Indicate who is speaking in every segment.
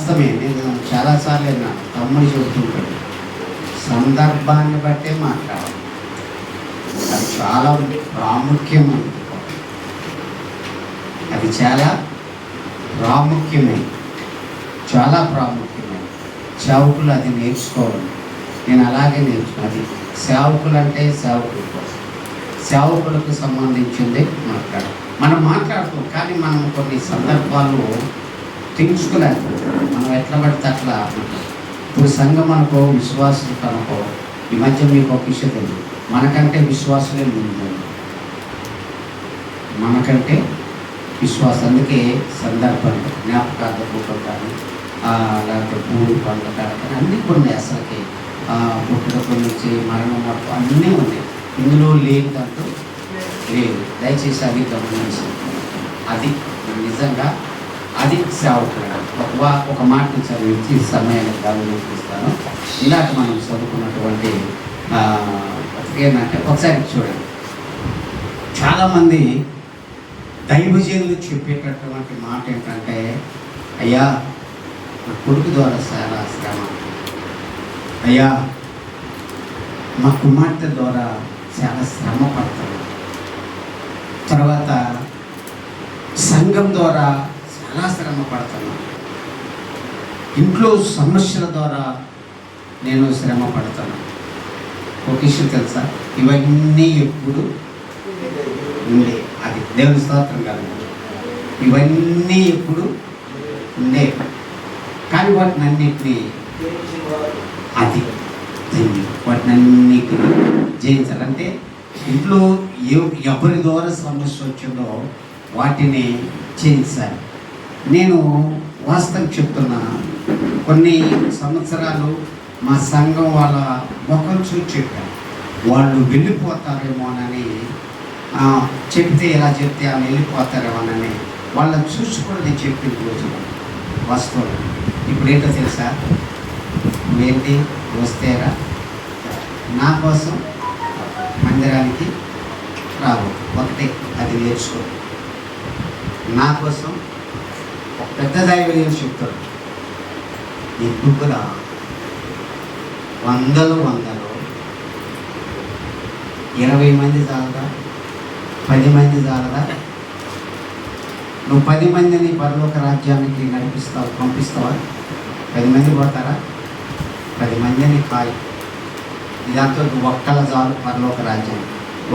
Speaker 1: వాస్తవమే. నేను చాలాసార్లు విన్నాను, తమ్ముడు చెబుతుంటాడు, సందర్భాన్ని బట్టే మాట్లాడాలి. అది చాలా ప్రాముఖ్యమైనది. అది చాలా ప్రాముఖ్యమైనది, చాలా ప్రాముఖ్యమైనది. సేవకులు అది నేర్చుకోవాలి. నేను అలాగే నేర్చుకున్నది. సేవకులు అంటే సేవకుల కోసం, సేవకులకు సంబంధించింది మాట్లాడాలి. మనం మాట్లాడుతాం, కానీ మనం కొన్ని సందర్భాలు తెలుసుకోలేదు. మనం ఎట్లా పడితే అట్లా. ఇప్పుడు సంఘం అనుకో, విశ్వాసులకు అనుకో, ఈ మధ్య మీకు ఒక విషయం తెలియదు, మనకంటే విశ్వాసులే ముందు, మనకంటే విశ్వాసం. అందుకే సందర్భాలు, జ్ఞాపకార్థ కూటం కానీ లేకపోతే పూలు పండ్ల కానీ అన్నీ కొన్ని అసలుకి పుట్టుక నుంచి మరణం వరకు అన్నీ ఉన్నాయి. ఇందులో లేదంటూ లేదు. దయచేసి అది గమనించి, అది నిజంగా అది సేవకుడు. ఒక మాటను చదివించి సమయాన్ని ప్రారంభిస్తాను. ఇలాంటి మనం చదువుకున్నటువంటి ఏంటంటే ఒకసారి చూడండి, చాలామంది దైవజనులు చెప్పేటటువంటి మాట ఏంటంటే, అయ్యా నా కొడుకు ద్వారా చాలా శ్రమ, అయ్యా మా కుమార్తె ద్వారా చాలా శ్రమ పడతాడు, తర్వాత సంఘం ద్వారా చాలా శ్రమ పడుతున్నాను, ఇంట్లో సమస్యల ద్వారా నేను శ్రమ పడతాను. ఒక విషయం తెలుసా, ఇవన్నీ ఎప్పుడు ఉండే, అది దేవుని స్తోత్రం కాదు, ఇవన్నీ ఎప్పుడు ఉండే, కానీ వాటిని అన్నిటినీ అది వాటిని అన్నిటిని జయించాలంటే ఇంట్లో ఎవరి ద్వారా సమస్య వచ్చిందో వాటిని చేయించాలి. నేను వాస్తవం చెప్తున్నా, కొన్ని సంవత్సరాలు మా సంఘం వాళ్ళ ముఖం చూసి చెప్పాను, వాళ్ళు వెళ్ళిపోతారేమోనని చెప్తే, ఇలా చెప్తే వాళ్ళు వెళ్ళిపోతారేమోనని వాళ్ళని చూసి కూడా నేను చెప్పిన రోజు వాస్తవం. ఇప్పుడు ఏంటో తెలుసా, నువ్వేంటి వస్తేరా నా కోసం మందిరానికి రావు, ఒకటే అది నేర్చుకో. నా కోసం పెద్ద దైవజనులు చెప్తాడు, ఎందుకురా వందలు 20 మంది చాలదా, 10 మంది చాలదా? నువ్వు 10 మందిని పరలోక రాజ్యానికి పంపిస్తావా? 10 మంది పోతారా? 10 మందిని కాయి, ఇదంతా ఒక్కల చాలు పరలోక రాజ్యం.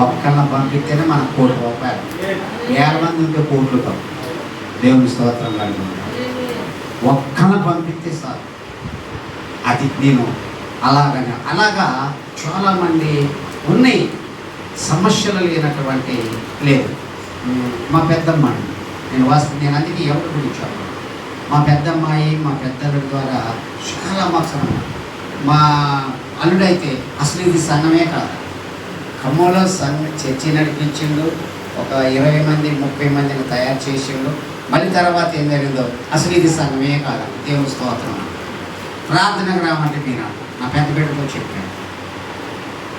Speaker 1: ఒక్కళ్ళ పంపిస్తేనే మనకు ₹1,00,00,000. 1,000 మంది ఉంటే కోట్లు కావు. దేవుని స్తోత్రం కలిగి ఒక్కళ్ళ పంపిస్తే చాలు. అది నేను అలాగా చాలామంది ఉన్నాయి, సమస్యలు లేనటువంటి లేదు. మా పెద్దమ్మాయి, నేను అందుకే ఎవరి గురించి మా పెద్దమ్మాయి, మా పెద్దల్లుడి ద్వారా చాలా మాకు, మా అల్లుడైతే అసలు ఇది సంఘమే కాదు, ఖమ్మంలో చర్చి నడిపించిండు, ఒక 20 మంది 30 మందిని తయారు చేసిండు. మళ్ళీ తర్వాత ఏం జరిగిందో, అసలు ఇది సంఘమే కాదు. దేవుని స్తోత్రం. ప్రార్థనకు రామంటే నా పెద్ద బిడ్డతో చెప్పాను,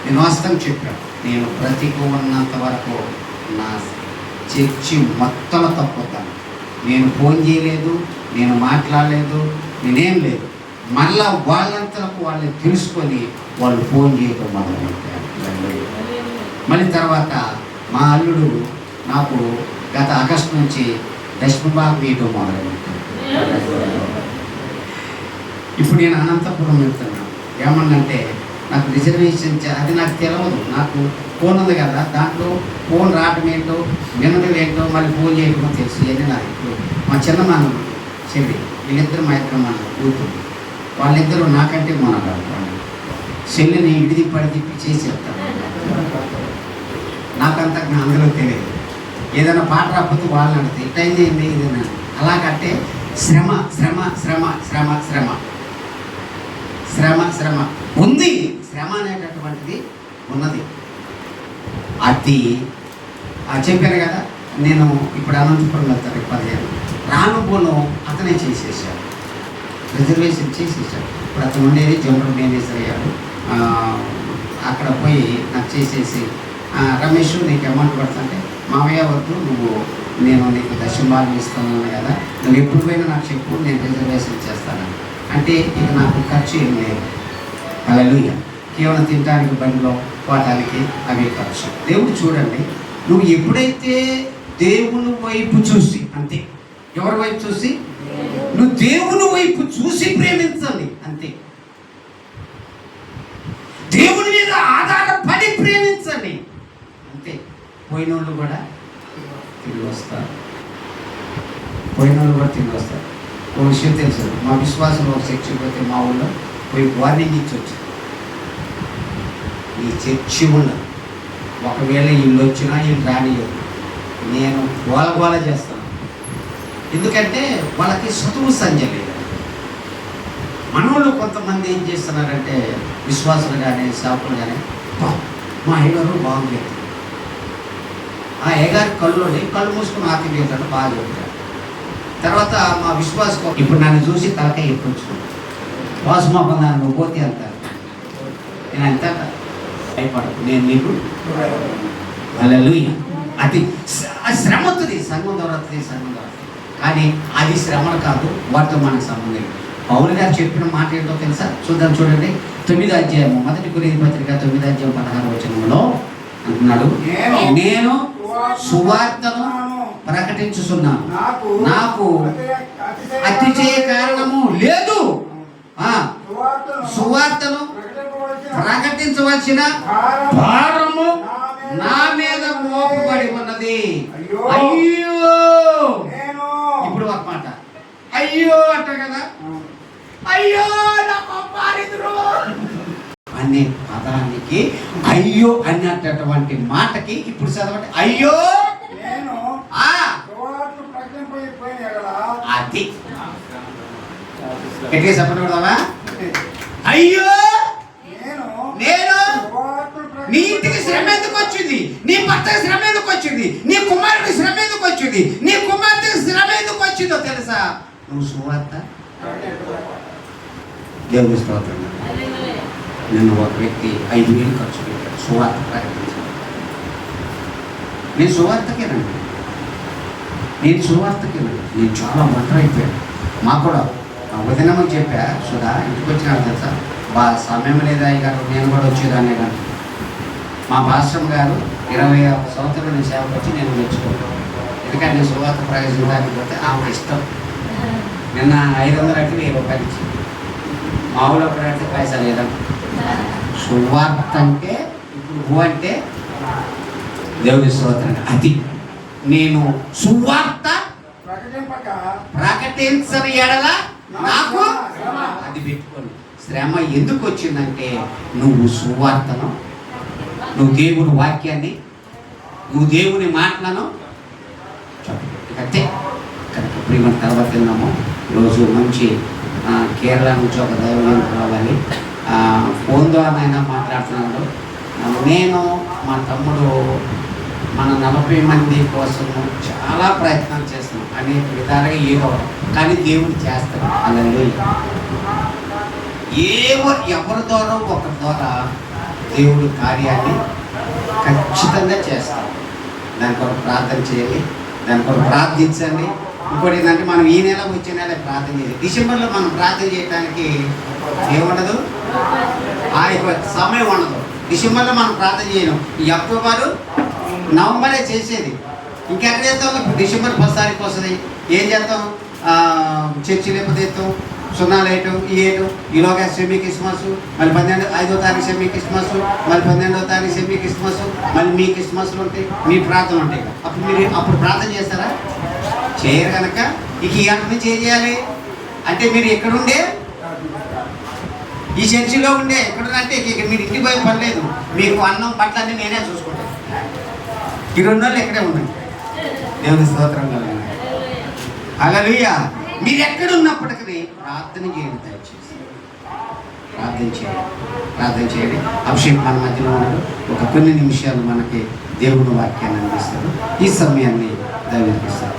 Speaker 1: నేను వాస్తవం చెప్పాను, నేను బ్రతికు ఉన్నంత వరకు నా చర్చి మొత్తం తప్పొద్దాను. నేను ఫోన్ చేయలేదు, నేను మాట్లాడలేదు, నేనేం లేదు. మళ్ళా వాళ్ళంతలకు వాళ్ళు తెలుసుకొని వాళ్ళు ఫోన్ చేయటం మొదలుపెట్టారు. మళ్ళీ తర్వాత మా అల్లుడు నాకు గత ఆగస్టు నుంచి దశమభాగం వేయటం మొదలుపెట్టాడు. ఇప్పుడు నేను అనంతపురం వెళ్తున్నాను. ఏమన్నంటే నాకు రిజర్వేషన్ అది నాకు తెలియదు, నాకు ఫోన్ ఉంది కదా, దాంట్లో ఫోన్ రావటం ఏంటో వినడం ఏంటో మళ్ళీ ఫోన్ చేయటమో తెలుసు. ఇవన్నీ నాకు ఇప్పుడు మా చిన్నమాను చెల్లి, వీళ్ళిద్దరు మా ఇద్దరు మన కూతురు, వాళ్ళిద్దరూ నాకంటే మొనగాడు. వాళ్ళు చెల్లిని పడిదిప్పి చేసి చెప్తారు. నాకంత అందులో తెలియదు. ఏదైనా పాట రాకపోతే వాళ్ళని అడిగితే ఇట్టయింది ఏంటి ఇది అలాగంటే శ్రమ శ్రమ శ్రమ శ్రమ శ్రమ శ్రమ శ్రమ ఉంది. శ్రమ అనేటటువంటిది ఉన్నది. అది చెప్పాను కదా, నేను ఇప్పుడు అనంతపురం వెళ్తాను 15 రానుబోను అతనే చేసేసాడు, రిజర్వేషన్ చేసేసాడు. ఇప్పుడు అతను ఉండేది జనరల్ మేనేజర్ అయ్యాడు. అక్కడ పోయి నాకు చేసేసి, రమేష్ నీకు అమౌంట్ పడుతుంటే, మామయ్య వద్దు, నేను నీకు దశంభాగం ఇస్తున్నాను కదా, నువ్వు ఎప్పుడు పోయినా నాకు చెప్పు, నేను రిజర్వేషన్ చేస్తాను. అంటే ఇక నాకు ఖర్చు ఏం లేదు. హల్లెలూయా. కేవలం తినడానికి, బండిలో పోవటానికి అవి ఖర్చు. దేవుడు చూడండి, నువ్వు ఎప్పుడైతే దేవుని వైపు చూసి, అంతే, ఎవరి వైపు చూసి? నువ్వు దేవుని వైపు చూసి ప్రేమించాలి, అంతే. దేవుని మీద ఆధారపడి ప్రేమించండి, అంతే. పోయిన వాళ్ళు కూడా తిరిగి వస్తారు, పోయిన వాళ్ళు కూడా తిరిగి వస్తారు. ఒక విషయం తెలుసు, మా విశ్వాసంలో ఒక చర్చి పోతే మా ఊళ్ళో పోయి వార్నింగ్ ఇచ్చి వచ్చారు, ఈ చర్చి ఉన్నది, ఒకవేళ వీళ్ళు వచ్చినా వీళ్ళు రానియదు, నేను గోల చేస్తాను. ఎందుకంటే వాళ్ళకి చదువు సంజ లేదు. మనోళ్ళు కొంతమంది ఏం చేస్తున్నారంటే, విశ్వాసులు కానీ సేవకులు కానీ, మా అయ్యగారు బాగుంది, ఆ అయ్యగారి కళ్ళు మూసుకుని ఆకి చేస్తాడు, బాగా చెప్తాడు. తర్వాత మా విశ్వాసం ఇప్పుడు నన్ను చూసి తలకాయ ఎప్పుడు వాసుమాపం నువ్వు పోతే అంటారు. నేను అంత భయపడకు, నేను నీకు. హల్లెలూయా. అది శ్రమ వస్తుంది, సంఘం ద్వారా వస్తుంది, సంఘం ద్వారా. కానీ అది శ్రమలు కాదు, వాటితో మనకు సంబంధం. పౌలు గారు చెప్పిన మాట ఏంటో తెలుసా? చూద్దాం, చూడండి. 9వ అధ్యాయము, 1 కొరింథీ పత్రిక 9వ అధ్యాయం 16వ వచనంలో అంటున్నాడు, నేను సువార్తను ప్రకటించుచున్నాను, నాకు అతిశయ కారణము లేదు. సువార్తను ప్రకటించవలసిన భారము నా మీద మోపబడి ఉన్నది. అయ్యో, ఇప్పుడు ఒక మాట, అయ్యో అంట కదా, అయ్యో అనే పదానికి, అయ్యో అన్నటువంటి మాటకి ఇప్పుడు చదవండి, అయ్యో. అది ఎట్లా చెప్పకూడదా? అయ్యో, నేను నీ ఇంటికి శ్రమ ఎందుకు వచ్చింది, నీ భర్తకి శ్రమ ఎందుకు వచ్చింది, నీ కుమారుడికి శ్రమ ఎందుకు వచ్చింది, నీ కుమార్తెకి శ్రమ ఎందుకు వచ్చిందో తెలుసా? నువ్వు సువార్త. దేవుని స్తోత్రం. నేను ఒక వ్యక్తి 5,000 ఖర్చు పెట్టాడు సువార్త ప్రకటించాను. నేను సువార్తకేనండి, నేను చాలా మంత్రం అయిపోయాను. మాకు కూడా వదినమని చెప్పా, సుధా ఇంటికి వచ్చినా తెలుసా, సమయం లేదా గారు, నేను కూడా వచ్చేదాన్ని కానీ. మా పాస్టర్ గారు 21 సంవత్సరాలు నేను సేవకు వచ్చి నేను మెచ్చుకోను. ఎందుకంటే నేను సువార్త ప్రయోజనానికి పోతే ఆమె ఇష్టం. నిన్న 500 అంటే 1000 రూపాయలు ఇచ్చింది, మామూలు అప్పుడంటే పైసా లేదంట. సువార్త అంటే ఇప్పుడు అంటే దేవుని స్తోత్రం. అది నేను సువార్త ప్రకటించని ఎడల నాకు అది పెట్టుకోను. శ్రమ ఎందుకు వచ్చిందంటే, నువ్వు సువార్తను, నువ్వు దేవుని వాక్యాన్ని, నువ్వు దేవుని మాటలను అంతే. కనుక ప్రియమైన తర్వాత తిన్నాము. ఈరోజు మంచి కేరళ నుంచి ఒక దైవజనుడు రావాలి, ఫోన్ ద్వారానైనా మాట్లాడుతున్నాడు. నేను మా తమ్ముడు మన 40 మంది కోసము చాలా ప్రయత్నాలు చేస్తున్నాం, అనేక విధాలుగా ఏదో, కానీ దేవుడు చేస్తాడు. హల్లెలూయా. ఎవరి ద్వారా ఒకరి ద్వారా దేవుడు కార్యాన్ని ఖచ్చితంగా చేస్తాడు. దాని కొరకు ప్రార్థన చేయాలి, దాని కొరకు ప్రార్థించండి. ఇంకోటి ఏంటంటే, మనం ఈ నెల వచ్చే నెల ప్రార్థన చేయాలి. డిసెంబర్లో మనం ప్రార్థన చేయడానికి ఏముండదు, ఆ సమయం ఉండదు. డిసెంబర్లో మనం ప్రార్థన చేయడం, ఈ అక్టోబరు నవంబరే చేసేది. ఇంకెక్కడ చేస్తాం? ఇప్పుడు డిసెంబర్ 10 తారీఖు వస్తుంది, ఏం చేస్తాం? చర్చి లేకపోతే ఎత్తాం, సున్నాలు వేయటం, ఈ వేయటం, ఈలోగా సెమీ క్రిస్మస్, మళ్ళీ 5వ తారీఖు సెమీ క్రిస్మస్, మళ్ళీ 12వ తారీఖు సెమీ క్రిస్మస్, మళ్ళీ మీ క్రిస్మస్లు ఉంటాయి, మీ ప్రార్థనలు ఉంటాయి. అప్పుడు మీరు ప్రార్థన చేస్తారా? చేయరు. కనుక ఇక ఈ గంట నుంచి ఏం చేయాలి అంటే, మీరు ఎక్కడుండే, ఈ చర్చిలో ఉండే ఎక్కడుందంటే ఇక మీరు ఇంటికి పోయే పని లేదు. మీకు అన్నం పట్లన్నీ నేనే చూసుకుంటాను. ఈ 2 రోజులు ఎక్కడే ఉన్నాయి. దేవుని స్తోత్రం కలుగును. హల్లెలూయా. మీరు ఎక్కడున్నప్పటికీ ప్రార్థన చేయండి, దయచేసి ప్రార్థన చేయండి. అభిషేక్ మన మధ్యలో ఉన్నాడు, ఒక కొన్ని నిమిషాలు మనకి దేవుని వాక్యాన్ని అందిస్తారు. ఈ సమయాన్ని దయచేస్తారు.